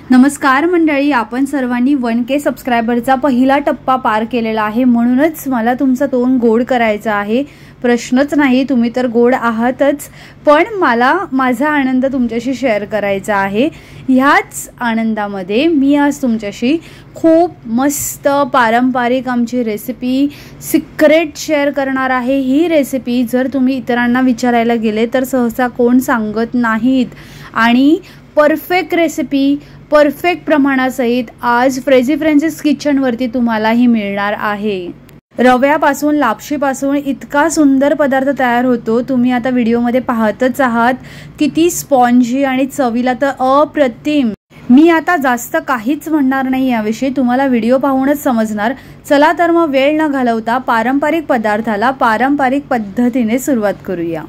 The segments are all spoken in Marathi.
नमस्कार मंडळी, आपण सर्वांनी 1K सबस्क्रायबरचा पहिला टप्पा पार केलेला आहे, म्हणूनच मला तुमचं तोंड गोड करायचं आहे. प्रश्नच नाही, तुम्ही तर गोड आहातच, पण मला माझा आनंद तुमच्याशी शेअर करायचा आहे. ह्याच आनंदामध्ये मी आज तुमच्याशी खूप मस्त पारंपरिक आमची रेसिपी सिक्रेट शेअर करणार आहे. ही रेसिपी जर तुम्ही इतरांना विचारायला गेले तर सहसा कोण सांगत नाहीत आणि परफेक्ट रेसिपी परफेक्ट प्रमाणासहित आज फ्रेझी फ्रेंड्स किचनवरती तुम्हाला ही मिळणार आहे. रव्यापासून लापशीपासून इतका सुंदर पदार्थ तयार होतो. तुम्ही आता व्हिडिओमध्ये पाहतच आहात, किती स्पॉन्जी आणि चवीला तर अप्रतिम. मी आता जास्त काहीच म्हणणार नाही याविषयी, तुम्हाला व्हिडिओ पाहूनच समजणार. चला तर मग वेळ न घालवता पारंपरिक पदार्थाला पारंपरिक पद्धतीने सुरुवात करूया.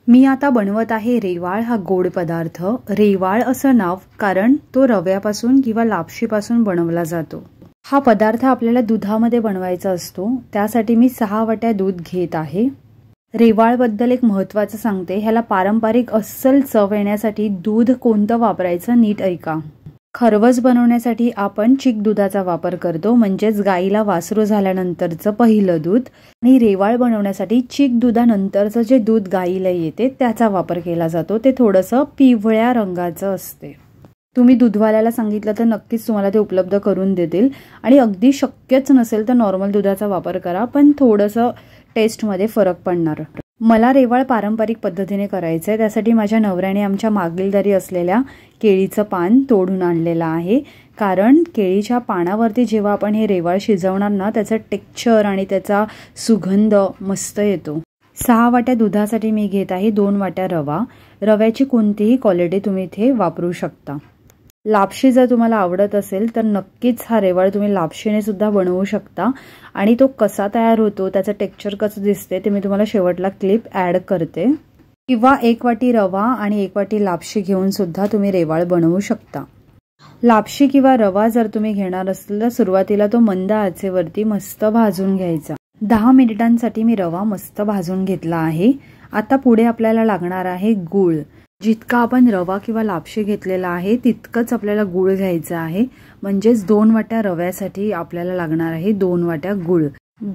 मी आता बनवत आहे रेवाळ हा गोड पदार्थ. रेवाळ असं नाव कारण तो रव्यापासून किंवा लापशीपासून बनवला जातो. हा पदार्थ आपल्याला दुधामध्ये बनवायचा असतो, त्यासाठी मी 6 वाट्या दूध घेत आहे. रेवाळबद्दल एक महत्त्वाचं सांगते, ह्याला पारंपरिक अस्सल चव येण्यासाठी दूध कोणतं वापरायचं नीट ऐका. खरवस बनवण्यासाठी आपण चीक दुधाचा वापर करतो, म्हणजेच गाईला वासरू झाल्यानंतरचं पहिलं दूध. आणि रेवाळ बनवण्यासाठी चीक दुधानंतरचं जे दूध गाईला येते त्याचा वापर केला जातो. ते थोडंसं पिवळ्या रंगाचं असते. तुम्ही दूधवाल्याला सांगितलं तर नक्कीच तुम्हाला ते उपलब्ध करून देतील. आणि अगदी शक्यच नसेल तर नॉर्मल दुधाचा वापर करा, पण थोडंसं टेस्टमध्ये फरक पडणार. मला रेवाळ पारंपरिक पद्धतीने करायचं आहे, त्यासाठी माझ्या नवऱ्याने आमच्या मागील दारी असलेल्या केळीचं पान तोडून आणलेलं आहे. कारण केळीच्या पानावरती जेव्हा आपण हे रेवाळ शिजवणार ना, त्याचं टेक्स्चर आणि त्याचा सुगंध मस्त येतो. 6 वाट्या दुधासाठी मी घेत आहे 2 वाट्या रवा. रव्याची कोणतीही क्वालिटी तुम्ही इथे वापरू शकता. लापशी जर तुम्हाला आवडत असेल तर नक्कीच हा रेवाळ तुम्ही लापशीने सुद्धा बनवू शकता. आणि तो कसा तयार होतो, त्याचं टेक्स्चर कसं दिसते ते मी तुम्हाला शेवटला क्लिप ॲड करते. किंवा 1 वाटी रवा आणि 1 वाटी लापशी घेऊन सुद्धा तुम्ही रेवाळ बनवू शकता. लापशी किंवा रवा जर तुम्ही घेणार असेल तर सुरुवातीला तो मंद आचेवरती मस्त भाजून घ्यायचा. 10 मिनिटांसाठी मी रवा मस्त भाजून घेतला आहे. आता पुढे आपल्याला लागणार आहे गूळ. जितका आपण रवा किंवा लापशी घेतलेला आहे तितकंच आपल्याला गूळ घ्यायचं आहे. म्हणजेच 2 वाट्या रव्यासाठी आपल्याला लागणार आहे 2 वाट्या गूळ.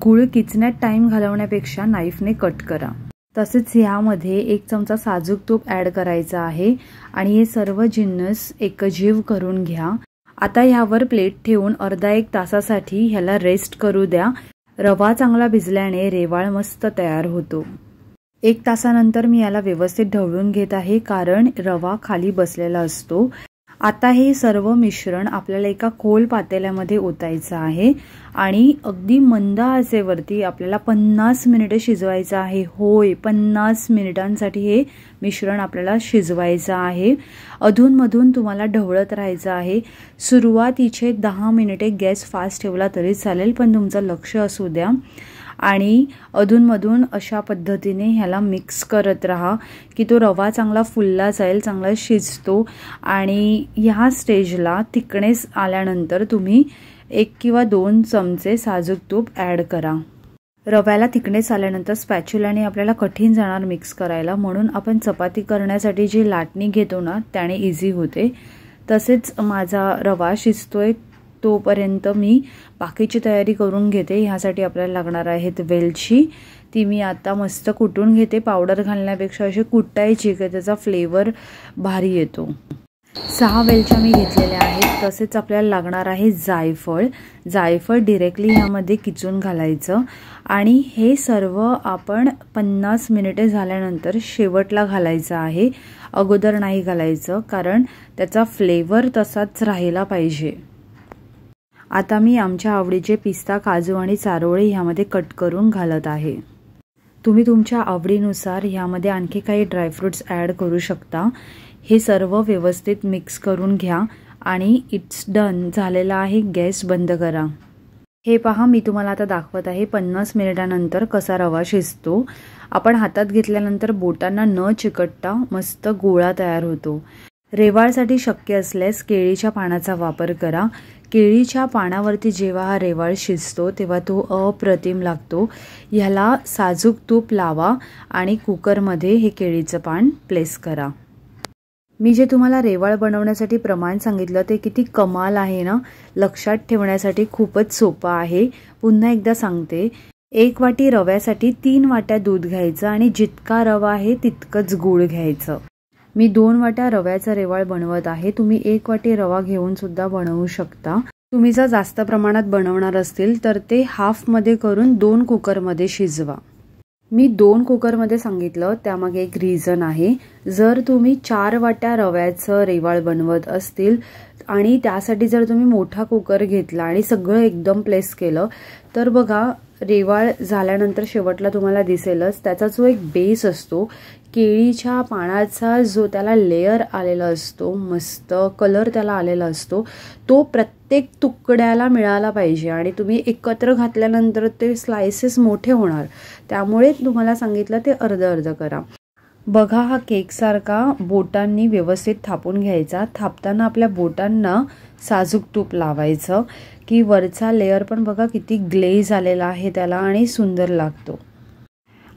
गूळ किचण्यात टाइम घालवण्यापेक्षा नाईफने कट करा. तसेच ह्यामध्ये 1 चमचा साजूक तूप ॲड करायचं आहे आणि हे सर्व जिन्नस एकजीव करून घ्या. आता ह्यावर प्लेट ठेवून अर्धा 1 तासासाठी ह्याला रेस्ट करू द्या. रवा चांगला भिजल्याने रेवाळ मस्त तयार होतो. 1 तासानंतर मी याला व्यवस्थित ढवळून घेत आहे, कारण रवा खाली बसलेला असतो. आता हे सर्व मिश्रण आपल्याला एका खोल पातेल्यामध्ये ओतायचं आहे आणि अगदी मंद आचेवरती आपल्याला 50 मिनिटे शिजवायचं आहे. होय, 50 मिनिटांसाठी हे मिश्रण आपल्याला शिजवायचं आहे. अधूनमधून तुम्हाला ढवळत राहायचं आहे. सुरुवातीचे 10 मिनिटे गॅस फास्ट ठेवला तरी चालेल, पण तुमचं लक्ष असू द्या. आणि अधूनमधून अशा पद्धतीने ह्याला मिक्स करत राहा की तो रवा चांगला फुलला जाईल, चांगला शिजतो. आणि ह्या स्टेजला थिकनेस आल्यानंतर तुम्ही 1 किंवा 2 चमचे साजूक तूप ॲड करा. रव्याला थिकनेस आल्यानंतर स्पॅच्युलाने आपल्याला कठीण जाणार मिक्स करायला, म्हणून आपण चपाती करण्यासाठी जी लाटणी घेतो ना त्याने इझी होते. तसेच माझा रवा शिजतोय तोपर्यंत मी बाकीची तयारी करून घेते. ह्यासाठी आपल्याला लागणार आहेत वेलची. ती मी आता मस्त कुटून घेते. पावडर घालण्यापेक्षा अशी कुटायची की त्याचा फ्लेवर भारी येतो. 6 वेलच्या मी घेतलेल्या आहेत. तसेच आपल्याला लागणार आहे जायफळ. जायफळ डिरेक्टली ह्यामध्ये किचून घालायचं आणि हे सर्व आपण 50 मिनिटे झाल्यानंतर शेवटला घालायचं आहे. अगोदर नाही घालायचं, कारण त्याचा फ्लेवर तसाच राहिला पाहिजे. आता मी आमच्या आवडीचे पिस्ता, काजू आणि चारोळे ह्यामध्ये कट करून घालत आहे. तुम्ही तुमच्या आवडीनुसार ह्यामध्ये आणखी काही ड्रायफ्रूट्स ॲड करू शकता. हे सर्व व्यवस्थित मिक्स करून घ्या आणि इट्स डन झालेला आहे. गॅस बंद करा. हे पहा, मी तुम्हाला आता दाखवत आहे 50 मिनिटानंतर कसा रवा शिजतो. आपण हातात घेतल्यानंतर बोटांना न चिकटता मस्त गोळा तयार होतो. रेवाळसाठी शक्य असल्यास केळीच्या पानाचा वापर करा. केळीच्या पानावरती जेव्हा हा रेवाळ शिजतो तेव्हा तो अप्रतिम लागतो. ह्याला साजूक तूप लावा आणि कुकरमध्ये हे केळीचं पान प्लेस करा. मी जे तुम्हाला रेवाळ बनवण्यासाठी प्रमाण सांगितलं ते किती कमाल आहे ना, लक्षात ठेवण्यासाठी खूपच सोपं आहे। पुन्हा एकदा सांगते, 1 वाटी रव्यासाठी 3 वाट्या दूध घ्यायचं आणि जितका रवा आहे तितकंच गूळ घ्यायचं। मी 2 वाट्या रव्याचा रेवाळ बनवत आहे, तुम्ही 1 वाटी रवा घेऊन सुद्धा बनवू शकता। तुम्ही जर जास्त प्रमाणात बनवणार असतील तर ते हाफ मध्ये करून 2 कुकरमध्ये शिजवा। मी 2 कुकरमध्ये सांगितलं त्यामागे एक रिझन आहे। जर तुम्ही 4 वाट्या रव्याचं रेवाळ बनवत असतील आणि त्यासाठी जर तुम्ही मोठा कुकर घेतला आणि सगळं एकदम प्लेस केलं तर बघा, रेवाळ झाल्यानंतर शेवटला तुम्हाला दिसेलच त्याचा जो एक बेस असतो, केळीच्या पानाचा जो त्याला लेयर आलेला असतो, मस्त कलर त्याला आलेला असतो, तो प्रत्येक तुकड्याला मिळाला पाहिजे आणि तुम्ही एकत्र घातल्यानंतर ते स्लाइसेस मोठे होणार। त्यामुळे तुम्हाला सांगितलं ते अर्ध करा। बघा, हा केक सारखा बोटांनी व्यवस्थित थापून घ्यायचा। थापताना आपल्या बोटांना साजूक तूप लावायचं की वरचा लेयर पण बघा किती ग्लेज आलेला आहे त्याला आणि सुंदर लागतो।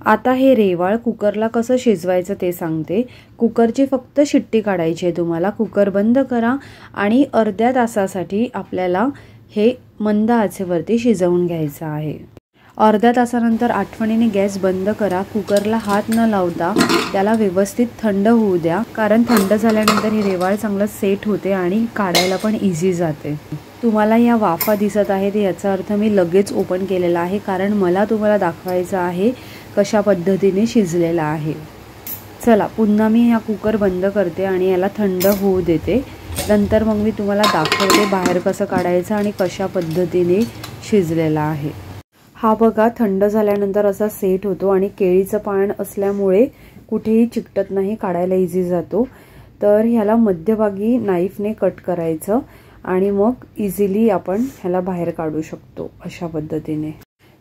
आता हे रेवाळ कुकरला कसं शिजवायचं ते सांगते। कुकरची फक्त शिट्टी काढायची आहे तुम्हाला। कुकर बंद करा आणि अर्ध्या तासासाठी आपल्याला हे मंद आचेवरती शिजवून घ्यायचं आहे। अर्ध्या तासानंतर आठवणीने गॅस बंद करा। कुकरला हात न लावता त्याला व्यवस्थित थंड होऊ द्या, कारण थंड झाल्यानंतर हे रेवाळ चांगलं सेट होते आणि काढायला पण इझी जाते। तुम्हाला या वाफा दिसत आहेत याचा अर्थ मी लगेच ओपन केलेला आहे, कारण मला तुम्हाला दाखवायचं आहे कशा पद्धतीने शिजलेला आहे। चला, पुन्हा मी हा कुकर बंद करते आणि याला थंड होऊ देते। नंतर मग मी तुम्हाला दाखवते बाहेर कसं काढायचं आणि कशा पद्धतीने शिजलेला आहे। हा बघा, थंड झाल्यानंतर असा सेट होतो आणि केळीचं पान असल्यामुळे कुठेही चिकटत नाही, काढायला इझी जातो। तर ह्याला मध्यभागी नाईफने कट करायचं आणि मग इझिली आपण ह्याला बाहेर काढू शकतो अशा पद्धतीने।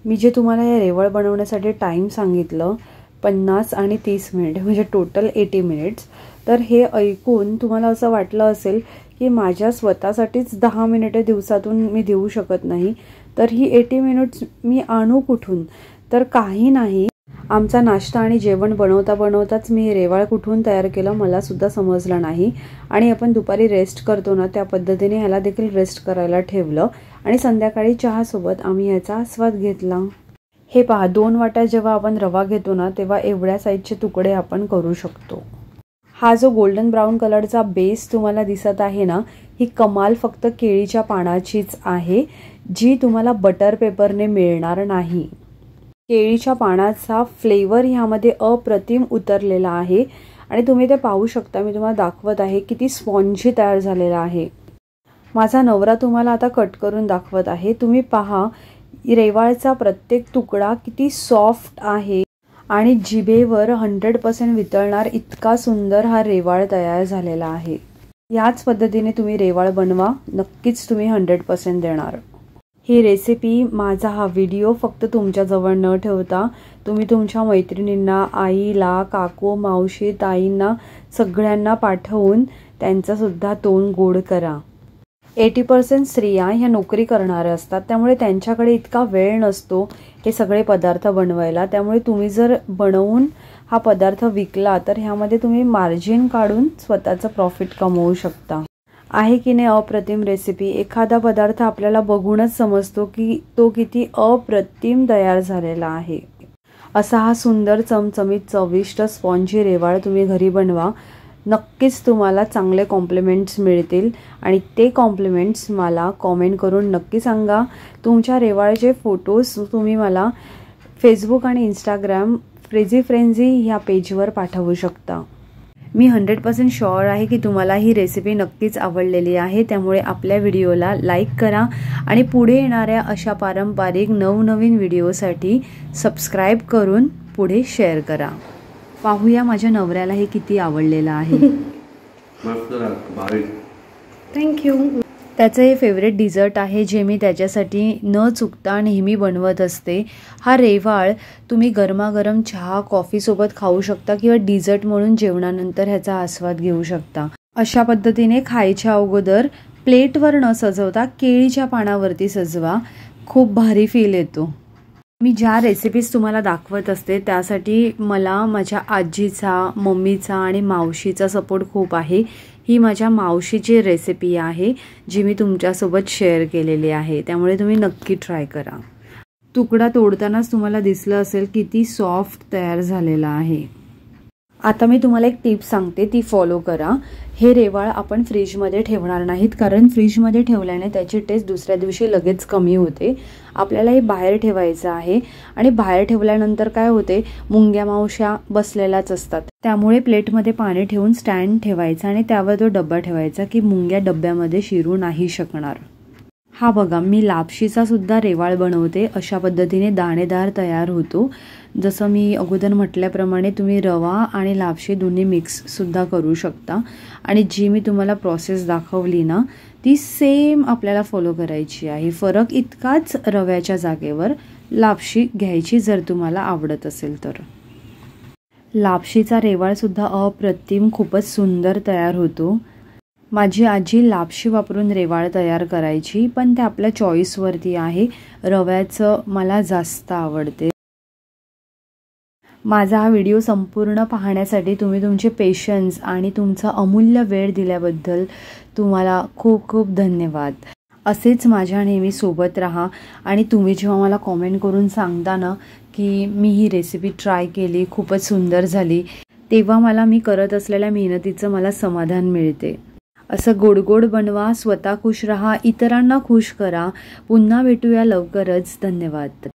मी जे तुम्हाला या रेवाळ बनवण्यासाठी टाइम सांगितलं 50 आणि 30 मिनिट म्हणजे टोटल 80 मिनिट्स, तर हे ऐकून तुम्हाला असं वाटलं असेल की माझ्या स्वतःसाठीच 10 मिनिटे दिवसातून मी देऊ शकत नाही, तर ही 80 मिनिट्स मी आणू कुठून? तर काही नाही, आमचा नाश्ता आणि जेवण बनवता बनवताच मी रेवाळ कुठून तयार केलं मला सुद्धा समजलं नाही। आणि आपण दुपारी रेस्ट करतो ना, त्या पद्धतीने ह्याला देखील रेस्ट करायला ठेवलं आणि संध्याकाळी चहासोबत आम्ही ह्याचा आस्वाद घेतला। हे पहा, 2 वाट्या जेव्हा आपण रवा घेतो ना तेव्हा एवढ्या साईजचे तुकडे आपण करू शकतो। हा जो गोल्डन ब्राउन कलरचा बेस तुम्हाला दिसत आहे ना, ही कमाल फक्त केळीच्या पानाचीच आहे, जी तुम्हाला बटर पेपरने मिळणार नाही। केळीच्या पानाचा फ्लेवर ह्यामध्ये अप्रतिम उतरलेला आहे आणि तुम्ही ते पाहू शकता। मी तुम्हाला दाखवत आहे किती स्पॉन्जी तयार झालेला आहे। माझा नवरा तुम्हाला आता कट करून दाखवत आहे। तुम्ही पहा, रेवाळचा प्रत्येक तुकडा किती सॉफ्ट आहे आणि जिभेवर 100% वितळणार इतका सुंदर हा रेवाळ तयार झालेला आहे। याच पद्धतीने तुम्ही रेवाळ बनवा, नक्कीच तुम्ही 100% देणार। ही रेसिपी, माझा हा व्हिडिओ फक्त तुमच्याजवळ न ठेवता तुम्ही तुमच्या मैत्रिणींना, आईला, काकू, मावशी, ताईंना सगळ्यांना पाठवून त्यांचंसुद्धा तोंड गोड करा। 80% स्त्रिया ह्या नोकरी करणाऱ्या असतात, त्यामुळे त्यांच्याकडे इतका वेळ नसतो हे सगळे पदार्थ बनवायला। त्यामुळे तुम्ही जर बनवून हा पदार्थ विकला तर ह्यामध्ये तुम्ही मार्जिन काढून स्वतःचं प्रॉफिट कमवू शकता। आहे की नाही अप्रतिम रेसिपी? एखादा पदार्थ आपल्याला बघूनच समजतो की तो किती अप्रतिम तयार झालेला आहे। असा हा सुंदर चमचमीत चविष्ट स्पॉन्जी रेवाळ तुम्ही घरी बनवा, नक्कीच तुम्हाला चांगले कॉम्प्लिमेंट्स मिळतील आणि ते कॉम्प्लिमेंट्स मला कॉमेंट करून नक्की सांगा। तुमच्या रेवाळचे फोटोज तुम्ही मला फेसबुक आणि इंस्टाग्राम फ्रेझी फ्रेंझी ह्या पेजवर पाठवू शकता। मी 100% शुअर आहे की तुम्हाला ही रेसिपी नक्कीच आवडलेली आहे, त्यामुळे आपल्या व्हिडिओला लाईक करा आणि पुढे येणाऱ्या अशा पारंपरिक नवनवीन व्हिडिओसाठी सबस्क्राईब करून पुढे शेअर करा। पाहूया माझ्या नवऱ्याला हे किती आवडलेलं आहे। थँक्यू। त्याचं हे फेवरेट डिझर्ट आहे जे मी त्याच्यासाठी न चुकता नेहमी बनवत असते। हा रेवाळ तुम्ही गरमागरम चहा कॉफीसोबत खाऊ शकता किंवा डिझर्ट म्हणून जेवणानंतर ह्याचा आस्वाद घेऊ शकता। अशा पद्धतीने खायच्या अगोदर प्लेटवर न सजवता केळीच्या पानावरती सजवा, खूप भारी फील येतो। मी ज्या रेसिपीज तुम्हाला दाखवत असते त्यासाठी मला माझ्या आजीचा, मम्मीचा आणि मावशीचा सपोर्ट खूप आहे. ही माझ्या मावशीची रेसिपी आहे जी मी तुमच्यासोबत शेअर केलेली आहे, त्यामुळे तुम्ही नक्की ट्राय करा. तुकडा तोडतानाच तुम्हाला दिसलं असेल किती सॉफ्ट तयार झालेला आहे. आता मी तुम्हाला एक टिप सांगते, ती फॉलो करा. हे रेवाळ आपण फ्रीजमध्ये ठेवणार नाहीत, कारण फ्रीजमध्ये ठेवल्याने त्याची टेस्ट दुसऱ्या दिवशी लगेच कमी होते. आपल्याला हे बाहेर ठेवायचं आहे आणि बाहेर ठेवल्यानंतर काय होते, मुंग्या मावश्या बसलेल्याच असतात. त्यामुळे प्लेटमध्ये पाणी ठेवून स्टँड ठेवायचा आणि त्यावर तो डब्बा ठेवायचा की मुंग्या डब्यामध्ये शिरू नाही शकणार. हा बघा, मी लापशीचा सुद्धा रेवाळ बनवते. अशा पद्धतीने दाणेदार तयार होतो. जसं मी अगोदर म्हटल्याप्रमाणे तुम्ही रवा आणि लापशी दोन्ही मिक्ससुद्धा करू शकता. आणि जी मी तुम्हाला प्रोसेस दाखवली ना, ती सेम आपल्याला फॉलो करायची आहे. फरक इतकाच, रव्याच्या जागेवर लापशी घ्यायची जर तुम्हाला आवडत असेल तर. लापशीचा रेवाळसुद्धा अप्रतिम, खूपच सुंदर तयार होतो. माझी आजी लापशी वापरून रेवाळ तयार करायची, पण ते आपल्या चॉईसवरती आहे. रव्याचं मला जास्त आवडते. माझा हा व्हिडिओ संपूर्ण पाहण्यासाठी तुम्ही तुमचे पेशन्स आणि तुमचा अमूल्य वेळ दिल्याबद्दल तुम्हाला खूप खूप धन्यवाद. असेच माझ्या नेहमी सोबत राहा. आणि तुम्ही जेव्हा मला कॉमेंट करून सांगता ना की मी ही रेसिपी ट्राय केली, खूपच सुंदर झाली, तेव्हा मला मी करत असलेल्या मेहनतीचं मला समाधान मिळते. असं गोड गोड बनवा, स्वतः खुश रहा, इतरांना खुश करा. पुन्हा भेटूया लवकरच. धन्यवाद.